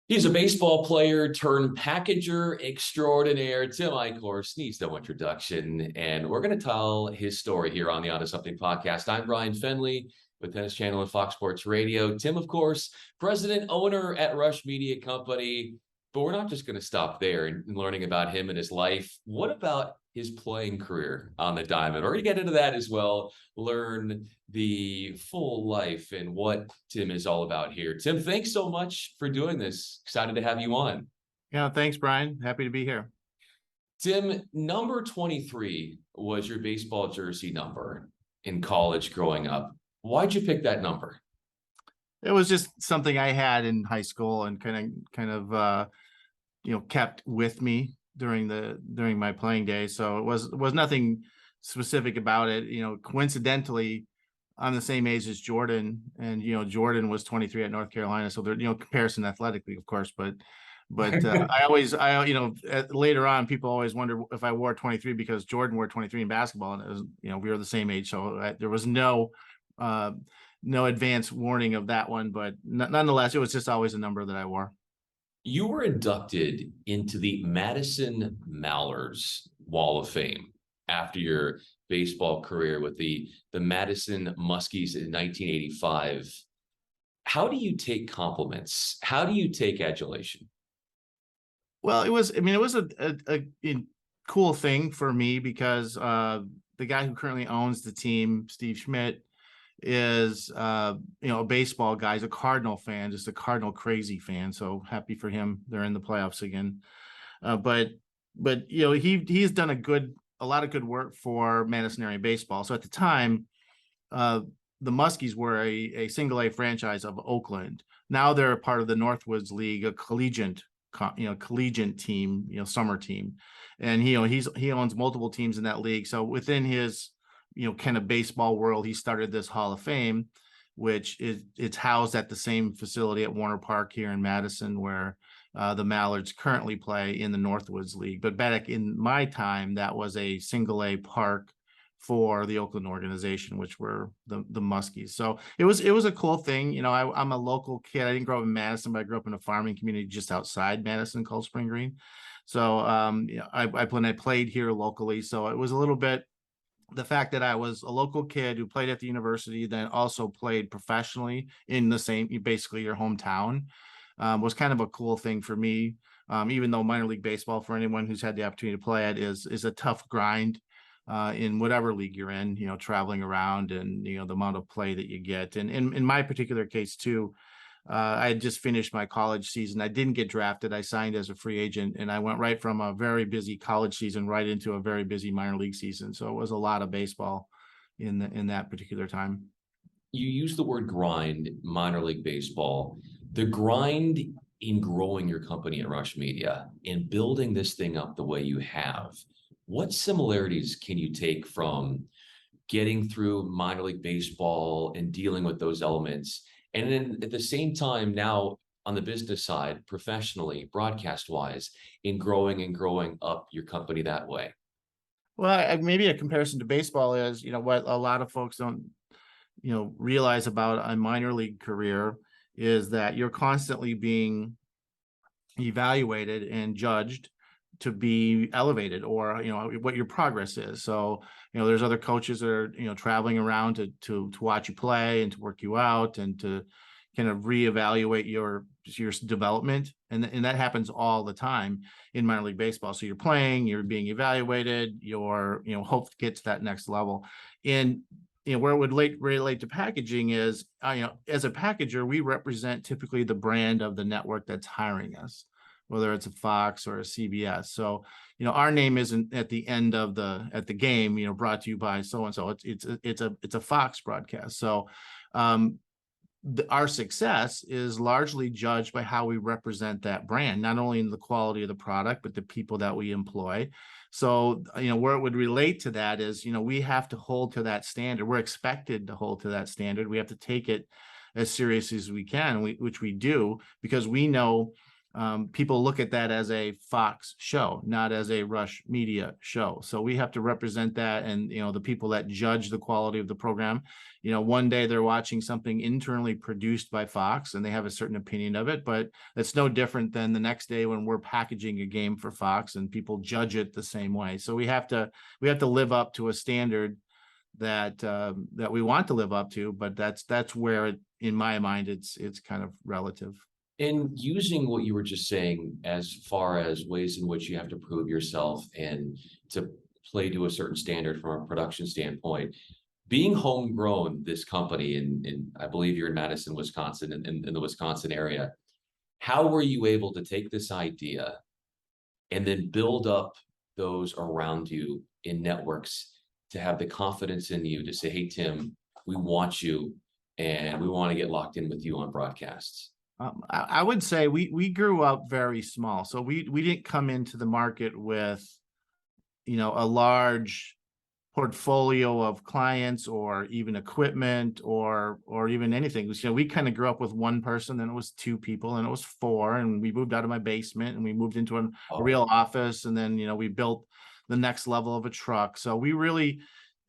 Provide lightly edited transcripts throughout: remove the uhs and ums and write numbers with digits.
He's a baseball player turned packager extraordinaire. Tim Eichorst needs no introduction, and we're going to tell his story here on the Onto Something podcast. I'm Bryan Fenley with Tennis Channel and Fox Sports Radio. Tim, of course, president, owner at Rush Media Company. But we're not just going to stop there and learning about him and his life. What about his playing career on the diamond? We're going to get into that as well, learn the full life and what Tim is all about here. Tim, thanks so much for doing this. Excited to have you on. Yeah, thanks, Bryan. Happy to be here. Tim, number 23 was your baseball jersey number in college growing up. Why'd you pick that number? It was just something I had in high school and kept with me during my playing days. So it was nothing specific about it. Coincidentally, I'm the same age as Jordan, and Jordan was 23 at North Carolina. So there, comparison athletically, of course, but later on, people always wonder if I wore 23 because Jordan wore 23 in basketball, and it was, we were the same age, so there was no advance warning of that one, but nonetheless, it was just always a number that I wore. You were inducted into the Madison Mallards Wall of Fame after your baseball career with the Madison Muskies in 1985. How do you take compliments? How do you take adulation? Well, it was a cool thing for me because the guy who currently owns the team, Steve Schmidt, is a baseball guy. He's a Cardinal fan, just a Cardinal crazy fan. So happy for him. They're in the playoffs again. But he's done a lot of good work for Madison area baseball. So at the time, the Muskies were a single A franchise of Oakland. Now they're a part of the Northwoods League, a collegiate team, summer team. And he owns multiple teams in that league. So within his kind of baseball world, he started this Hall of Fame, which it's housed at the same facility at Warner Park here in Madison, where the Mallards currently play in the Northwoods League. But back in my time, that was a single A park for the Oakland organization, which were the Muskies. So it was a cool thing. I'm a local kid. I didn't grow up in Madison, but I grew up in a farming community just outside Madison called Spring Green. So I played here locally. So it was a little bit the fact that I was a local kid who played at the university, then also played professionally in the same, basically your hometown, was kind of a cool thing for me. Even though minor league baseball, for anyone who's had the opportunity to play it, is a tough grind in whatever league you're in, traveling around and, the amount of play that you get. And in my particular case too, I had just finished my college season. I didn't get drafted. I signed as a free agent, and I went right from a very busy college season right into a very busy minor league season. So it was a lot of baseball in that particular time. You use the word grind, minor league baseball. The grind in growing your company at Rush Media and building this thing up the way you have. What similarities can you take from getting through minor league baseball and dealing with those elements? And then at the same time, now on the business side, professionally, broadcast wise, in growing and growing up your company that way? Well, maybe a comparison to baseball is, what a lot of folks don't, realize about a minor league career is that you're constantly being evaluated and judged to be elevated, or what your progress is. So there's other coaches that are traveling around to watch you play and to work you out and to kind of reevaluate your development, and that happens all the time in minor league baseball. So you're playing, you're being evaluated, you're hope to get to that next level. And where it would relate to packaging is, as a packager, we represent typically the brand of the network that's hiring us, whether it's a Fox or a CBS. So, our name isn't at the end of the game, brought to you by so-and-so. It's a Fox broadcast. So, our success is largely judged by how we represent that brand, not only in the quality of the product, but the people that we employ. So, where it would relate to that is, we have to hold to that standard. We're expected to hold to that standard. We have to take it as serious as we can, which we do, because we know people look at that as a Fox show, not as a Rush Media show. So we have to represent that, and the people that judge the quality of the program, one day they're watching something internally produced by Fox and they have a certain opinion of it, but it's no different than the next day when we're packaging a game for Fox and people judge it the same way. So we have to live up to a standard that we want to live up to, but that's where in my mind it's kind of relative. And using what you were just saying as far as ways in which you have to prove yourself and to play to a certain standard from a production standpoint, being homegrown, this company, and I believe you're in Madison, Wisconsin, in the Wisconsin area, how were you able to take this idea and then build up those around you in networks to have the confidence in you to say, hey, Tim, we want you and we want to get locked in with you on broadcasts? I would say we grew up very small, so we didn't come into the market with a large portfolio of clients or even equipment or even anything. We kind of grew up with one person, then it was two people, and it was four, and we moved out of my basement and we moved into a real office, and then we built the next level of a truck. So we really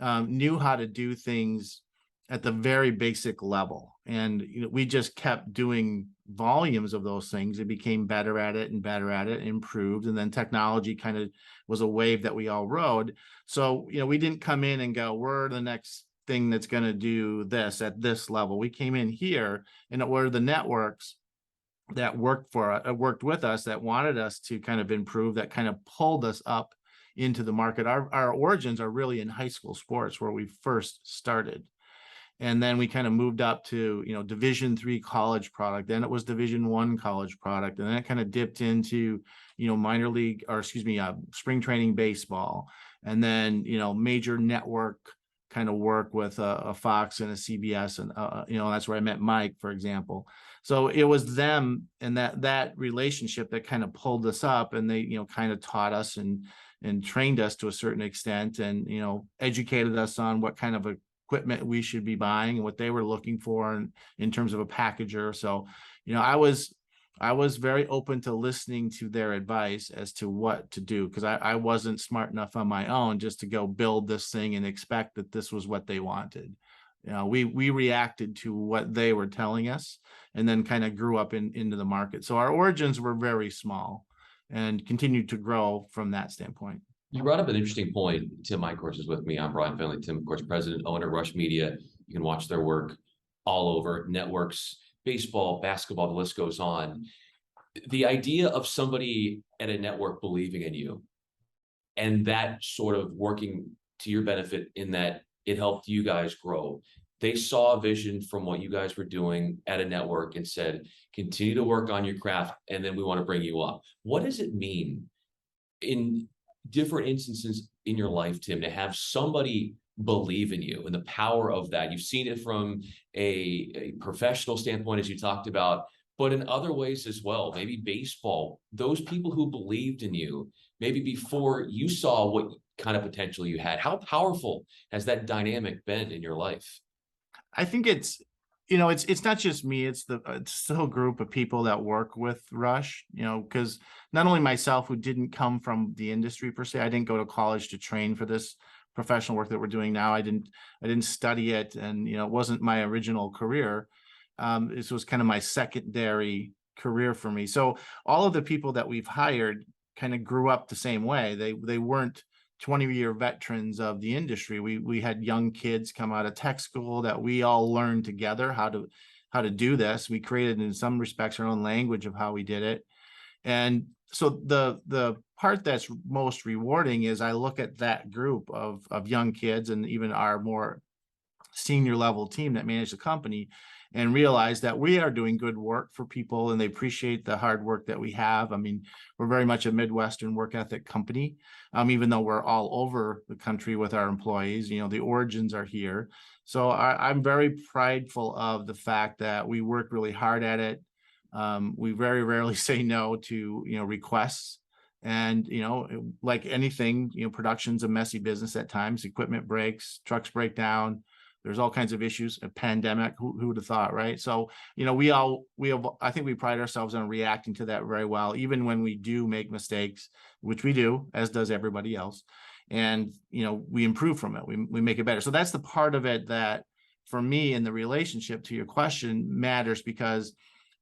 knew how to do things at the very basic level, and we just kept doing volumes of those things. It became better at it and better at it, improved, and then technology kind of was a wave that we all rode. So we didn't come in and go, we're the next thing that's going to do this at this level. We came in here, and it were the networks that worked with us, that wanted us to kind of improve, that kind of pulled us up into the market. Our origins are really in high school sports, where we first started. And then we kind of moved up to, Division III college product. Then it was Division I college product. And then it kind of dipped into, minor league, or spring training baseball. And then, major network kind of work with a Fox and a CBS. And, that's where I met Mike, for example. So it was them and that relationship that kind of pulled us up, and they, kind of taught us and trained us to a certain extent, and, educated us on what kind of equipment we should be buying and what they were looking for in terms of a packager. So, I was very open to listening to their advice as to what to do, because I wasn't smart enough on my own just to go build this thing and expect that this was what they wanted. We reacted to what they were telling us, and then kind of grew up into the market. So our origins were very small and continued to grow from that standpoint. You brought up an interesting point. Tim Eichorst is with me. I'm Bryan Fenley. Tim, of course, president, owner, Rush Media. You can watch their work all over networks, baseball, basketball, the list goes on. The idea of somebody at a network believing in you and that sort of working to your benefit, in that it helped you guys grow. They saw a vision from what you guys were doing at a network and said, continue to work on your craft, and then we want to bring you up. What does it mean in different instances in your life, Tim, to have somebody believe in you and the power of that? You've seen it from a professional standpoint, as you talked about, but in other ways as well. Maybe baseball, those people who believed in you, maybe before you saw what kind of potential you had. How powerful has that dynamic been in your life? I think it's not just me, it's the whole group of people that work with Rush, because not only myself, who didn't come from the industry per se, I didn't go to college to train for this professional work that we're doing now. I didn't study it, and it wasn't my original career. This was kind of my secondary career for me. So all of the people that we've hired kind of grew up the same way. They weren't 20-year veterans of the industry. We had young kids come out of tech school that we all learned together how to do this. We created, in some respects, our own language of how we did it. And so the part that's most rewarding is I look at that group of young kids, and even our more senior level team that manage the company, and realize that we are doing good work for people, and they appreciate the hard work that we have. I mean, we're very much a Midwestern work ethic company, even though we're all over the country with our employees. The origins are here. So I'm very prideful of the fact that we work really hard at it. We very rarely say no to, requests. And, like anything, production's a messy business at times. Equipment breaks, trucks break down. There's all kinds of issues, a pandemic, who would have thought, right? So, I think we pride ourselves on reacting to that very well, even when we do make mistakes, which we do, as does everybody else. And, we improve from it. We make it better. So that's the part of it that, for me, in the relationship, to your question, matters, because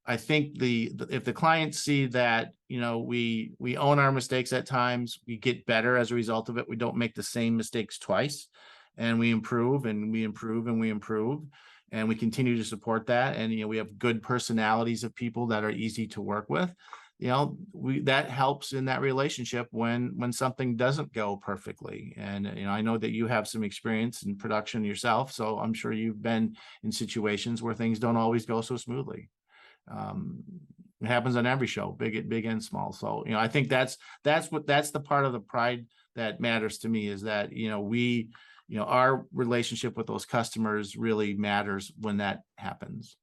I think if the clients see that, we own our mistakes at times, we get better as a result of it. We don't make the same mistakes twice, and we improve and we improve and we improve, and we continue to support that. And, we have good personalities of people that are easy to work with. That helps in that relationship when something doesn't go perfectly. And, I know that you have some experience in production yourself, so I'm sure you've been in situations where things don't always go so smoothly. It happens on every show, big and small. So, I think that's the part of the pride that matters to me, is that, our relationship with those customers really matters when that happens.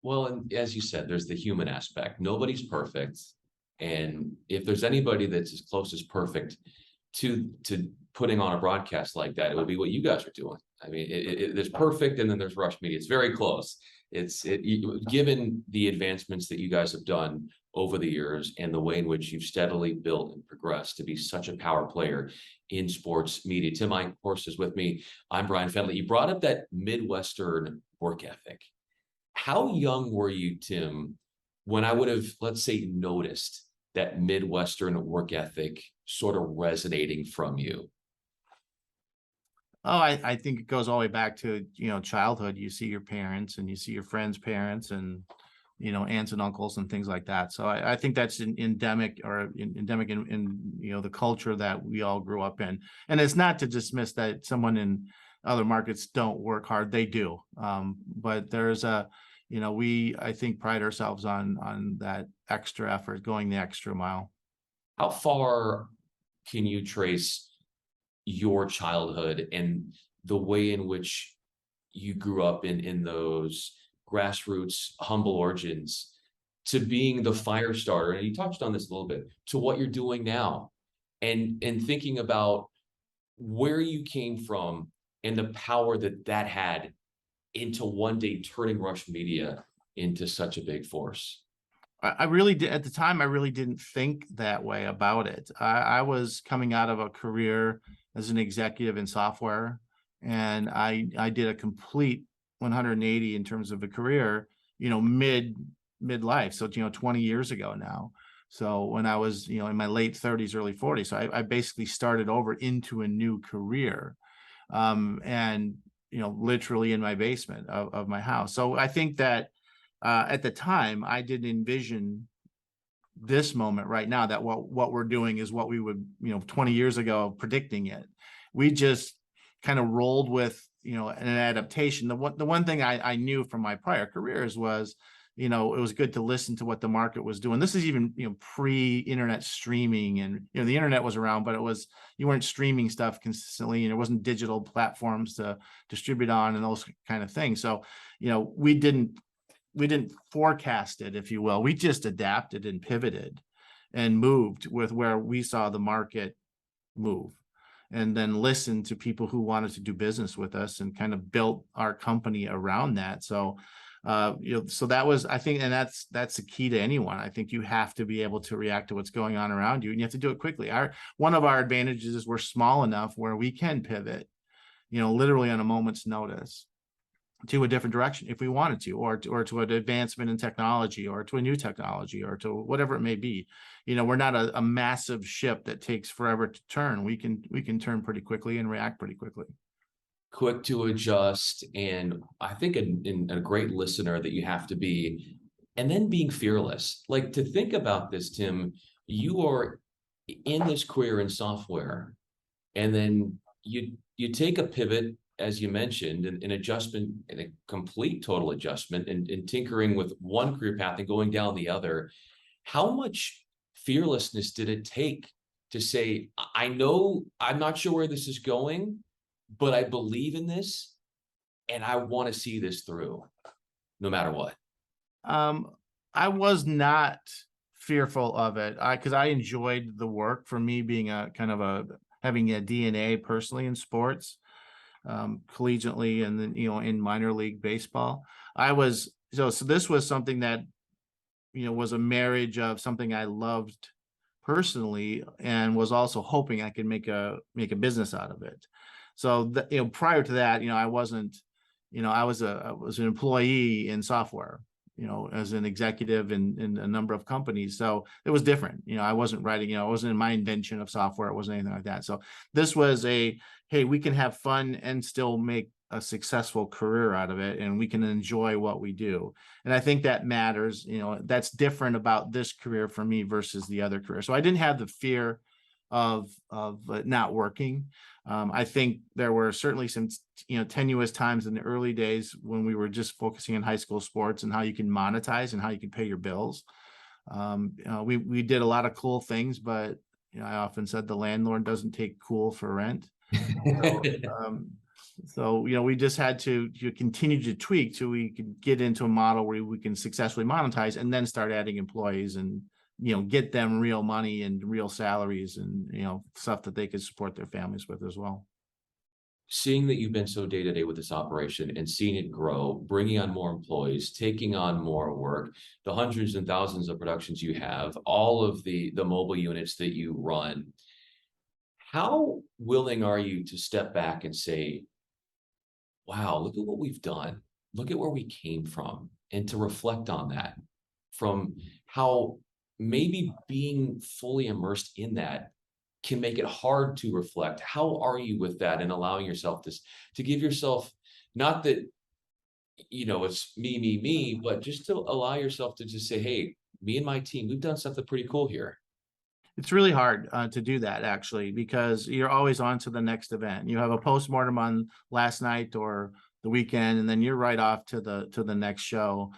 Well, and as you said, there's the human aspect. Nobody's perfect. And if there's anybody that's as close as perfect to putting on a broadcast like that, it would be what you guys are doing. I mean, there's perfect, and then there's Rush Media. It's very close. Given the advancements that you guys have done over the years and the way in which you've steadily built and progressed to be such a power player in sports media. Tim Eichorst is with me. I'm Bryan Fenley. You brought up that Midwestern work ethic. How young were you, Tim, when I would have, let's say, noticed that Midwestern work ethic sort of resonating from you? Oh, I think it goes all the way back to, childhood. You see your parents and you see your friends' parents and, aunts and uncles and things like that. So I think that's endemic in the culture that we all grew up in. And it's not to dismiss that someone in other markets don't work hard. They do. But there's I think, pride ourselves on that extra effort, going the extra mile. How far can you trace your childhood and the way in which you grew up in those grassroots, humble origins, to being the fire starter? And you touched on this a little bit, to what you're doing now, and thinking about where you came from and the power that had into one day turning Rush Media into such a big force. I really did at the time. I really didn't think that way about it. I was coming out of a career as an executive in software, and I did a complete 180 in terms of a career, midlife. So, 20 years ago now. So when I was, in my late 30s, early 40s, so I basically started over into a new career, and literally in my basement of my house. So I think that at the time, I didn't envision this moment right now, that what we're doing is what we would, 20 years ago, predicting it. We just kind of rolled with, an adaptation. The one thing I knew from my prior careers was, it was good to listen to what the market was doing. This is even, pre-internet streaming, and, the internet was around, but you weren't streaming stuff consistently, and there wasn't digital platforms to distribute on and those kind of things. So, we didn't forecast it, if you will. We just adapted and pivoted and moved with where we saw the market move, and then listened to people who wanted to do business with us, and kind of built our company around that. So, so that was, I think, and that's the key to anyone. I think you have to be able to react to what's going on around you, and you have to do it quickly. One of our advantages is we're small enough where we can pivot, literally on a moment's notice, to a different direction if we wanted to, or to an advancement in technology, or to a new technology, or to whatever it may be. We're not a massive ship that takes forever to turn. We can turn pretty quickly and react pretty quickly. Quick to adjust, and I think a great listener that you have to be, and then being fearless. Like, to think about this, Tim, you are in this career in software, and then you take a pivot, as you mentioned, an adjustment, and a complete total adjustment, and tinkering with one career path and going down the other. How much fearlessness did it take to say, I know I'm not sure where this is going, but I believe in this, and I want to see this through no matter what? I was not fearful of it, because I enjoyed the work. For me, being having a DNA personally in sports, collegiately and then, in minor league baseball. So this was something that, was a marriage of something I loved personally and was also hoping I could make a business out of it. So prior to that, I wasn't, I was an employee in software, as an executive in a number of companies. So it was different. I wasn't writing, it wasn't my invention of software. It wasn't anything like that. So this was hey, we can have fun and still make a successful career out of it, and we can enjoy what we do. And I think that matters. That's different about this career for me versus the other career. So I didn't have the fear of not working. I think there were certainly some tenuous times in the early days when we were just focusing on high school sports and how you can monetize and how you can pay your bills. We did a lot of cool things, but I often said the landlord doesn't take cool for rent. So, we just had to continue to tweak till we could get into a model where we can successfully monetize and then start adding employees and, get them real money and real salaries and, stuff that they could support their families with as well. Seeing that you've been so day-to-day with this operation and seeing it grow, bringing on more employees, taking on more work, the hundreds and thousands of productions you have, all of the mobile units that you run, how willing are you to step back and say, wow, look at what we've done. Look at where we came from, and to reflect on that from how maybe being fully immersed in that can make it hard to reflect. How are you with that and allowing yourself to give yourself, not that, it's me, but just to allow yourself to just say, hey, me and my team, we've done something pretty cool here. It's really hard to do that, actually, because you're always on to the next event. You have a postmortem on last night or the weekend, and then you're right off to the next show.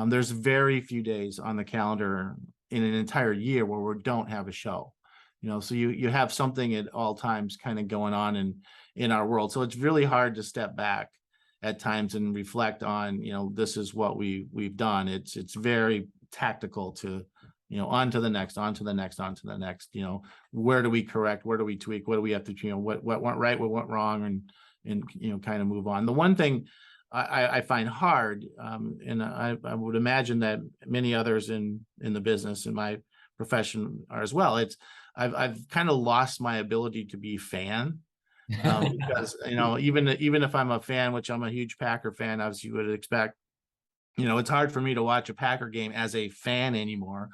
There's very few days on the calendar in an entire year where we don't have a show. So you have something at all times kind of going on in our world. So it's really hard to step back at times and reflect on, this is what we've done. It's very tactical to, on to the next, where do we correct? Where do we tweak? What do we have to, what went right, what went wrong, and kind of move on. The one thing I find hard, and I would imagine that many others in the business, in my profession are as well. I've kind of lost my ability to be fan, because even if I'm a fan, which I'm a huge Packer fan, as you would expect, it's hard for me to watch a Packer game as a fan anymore.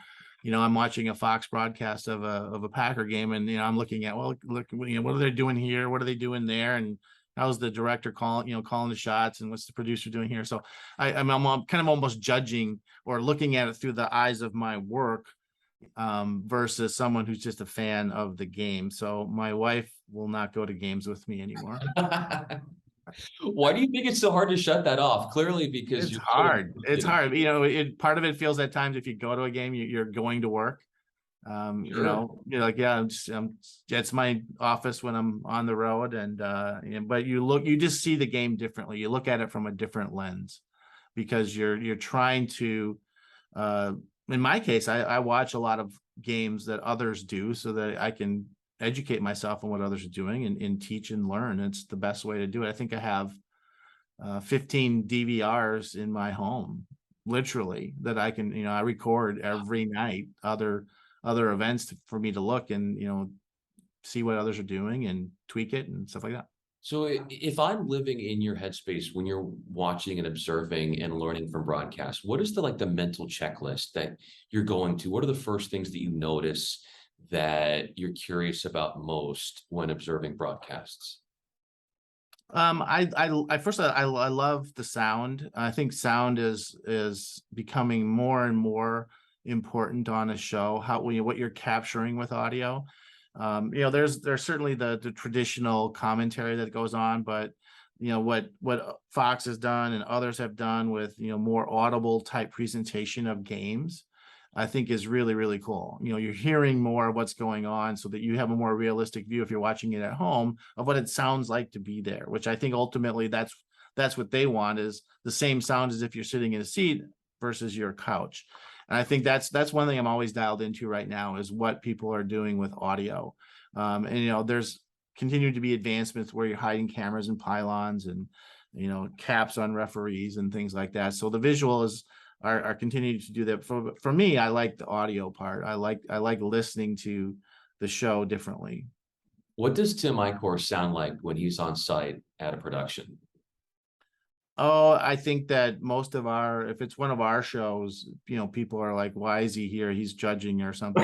I'm watching a Fox broadcast of a Packer game, and I'm looking at, well, look, what are they doing here? What are they doing there? And how's the director calling the shots, and what's the producer doing here? So I'm kind of almost judging or looking at it through the eyes of my work, versus someone who's just a fan of the game. So my wife will not go to games with me anymore. Why do you think it's so hard to shut that off? Clearly, because it's hard. It's hard. Part of it feels at times if you go to a game, you're going to work. You're like, yeah, it's my office when I'm on the road, but you just see the game differently. You look at it from a different lens, because you're trying to, in my case, I watch a lot of games that others do so that I can educate myself on what others are doing and teach and learn. It's the best way to do it. I think I have 15 DVRs in my home, literally, that I can, I record every night, other events for me to look and, see what others are doing and tweak it and stuff like that. So if I'm living in your headspace when you're watching and observing and learning from broadcast, what is the mental checklist that you're going to? What are the first things that you notice that you're curious about most when observing broadcasts? I first I love the sound. I think sound is becoming more and more important on a show. What you're capturing with audio. There's certainly the traditional commentary that goes on, but what Fox has done and others have done with more audible type presentation of games, I think is really, really cool. You're hearing more of what's going on so that you have a more realistic view if you're watching it at home of what it sounds like to be there, which I think ultimately that's what they want, is the same sound as if you're sitting in a seat versus your couch. And I think that's one thing I'm always dialed into right now, is what people are doing with audio. And there's continuing to be advancements where you're hiding cameras and pylons and, caps on referees and things like that. So the visuals are continuing to do that. For me, I like the audio part. I like listening to the show differently. What does Tim Eichorst sound like when he's on site at a production? Oh, I think that if it's one of our shows, people are like, why is he here? He's judging or something.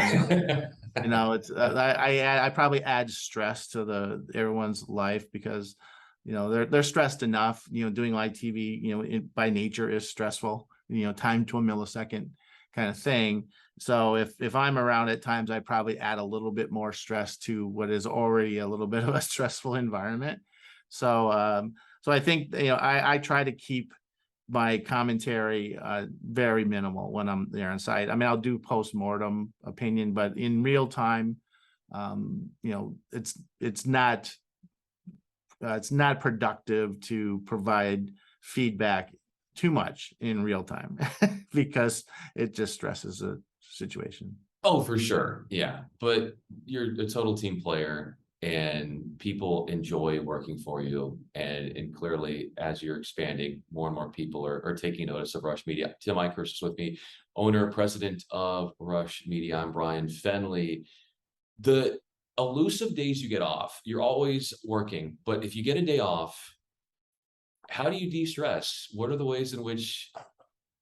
It's I probably add stress to everyone's life because, they're stressed enough. Doing live TV, by nature is stressful. Time to a millisecond kind of thing. So if I'm around at times, I probably add a little bit more stress to what is already a little bit of a stressful environment. So I think, I try to keep my commentary very minimal when I'm there on site. I mean, I'll do post-mortem opinion, but in real time, it's not productive to provide feedback too much in real time because it just stresses the situation. Oh, for sure. Yeah. But you're a total team player and people enjoy working for you. And clearly, as you're expanding, more and more people are taking notice of Rush Media. Tim Eichorst is with me, owner, president of Rush Media. I'm Bryan Fenley. The elusive days you get off, you're always working, but if you get a day off, how do you de-stress? What are the ways in which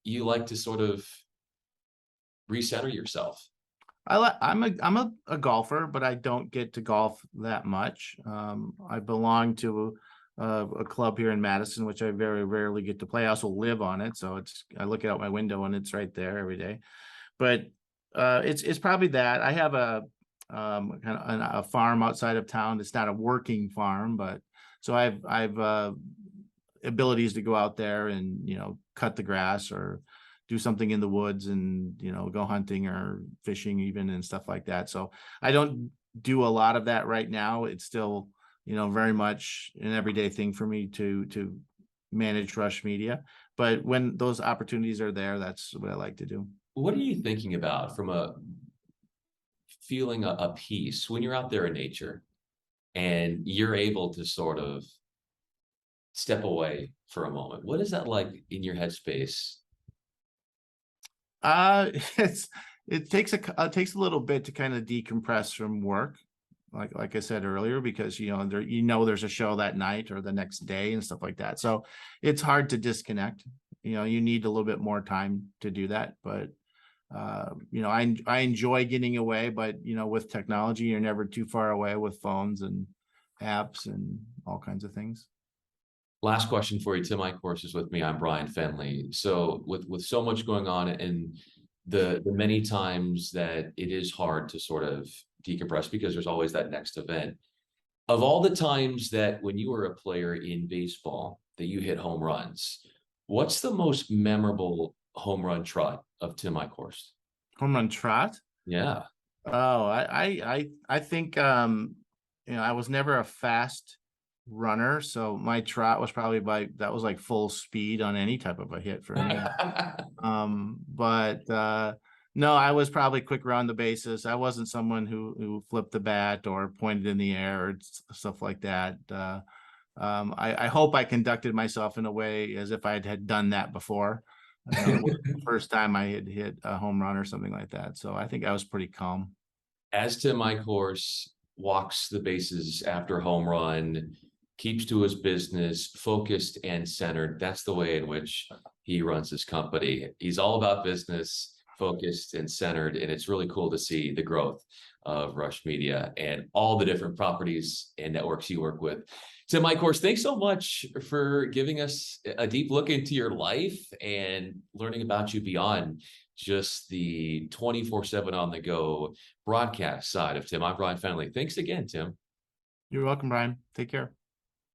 you like to sort of recenter yourself? I'm a golfer, but I don't get to golf that much. I belong to a club here in Madison, which I very rarely get to play. I also live on it, so I look out my window and it's right there every day. But it's probably that. I have a kind of a farm outside of town. It's not a working farm, but so I've abilities to go out there and cut the grass or do something in the woods and go hunting or fishing even and stuff like that. So I don't do a lot of that right now. It's still very much an everyday thing for me to manage Rush Media, but when those opportunities are there, that's what I like to do. What are you thinking about from a feeling a peace when you're out there in nature and you're able to sort of step away for a moment? What is that like in your headspace? It takes a little bit to kind of decompress from work, like I said earlier, because there's a show that night or the next day and stuff like that. So it's hard to disconnect. You need a little bit more time to do that. But I enjoy getting away, but with technology, you're never too far away with phones and apps and all kinds of things. Last question for you. Tim Eichorst is with me. I'm Bryan Fenley. So with so much going on and the many times that it is hard to sort of decompress because there's always that next event. Of all the times that when you were a player in baseball that you hit home runs, what's the most memorable home run trot of Tim Eichorst? Home run trot? Yeah. Oh, I think I was never a fast runner, so my trot was probably that was like full speed on any type of a hit for me. But no, I was probably quick around the bases. I wasn't someone who flipped the bat or pointed in the air or stuff like that. I hope I conducted myself in a way as if I had done that before. It was the first time I had hit a home run or something like that. So I think I was pretty calm. As Tim Eichorst walks the bases after home run, keeps to his business, focused and centered. That's the way in which he runs his company. He's all about business, focused and centered. And it's really cool to see the growth of Rush Media and all the different properties and networks you work with. Tim Eichorst, thanks so much for giving us a deep look into your life and learning about you beyond just the 24/7 on the go broadcast side of Tim. I'm Bryan Fenley. Thanks again, Tim. You're welcome, Bryan. Take care.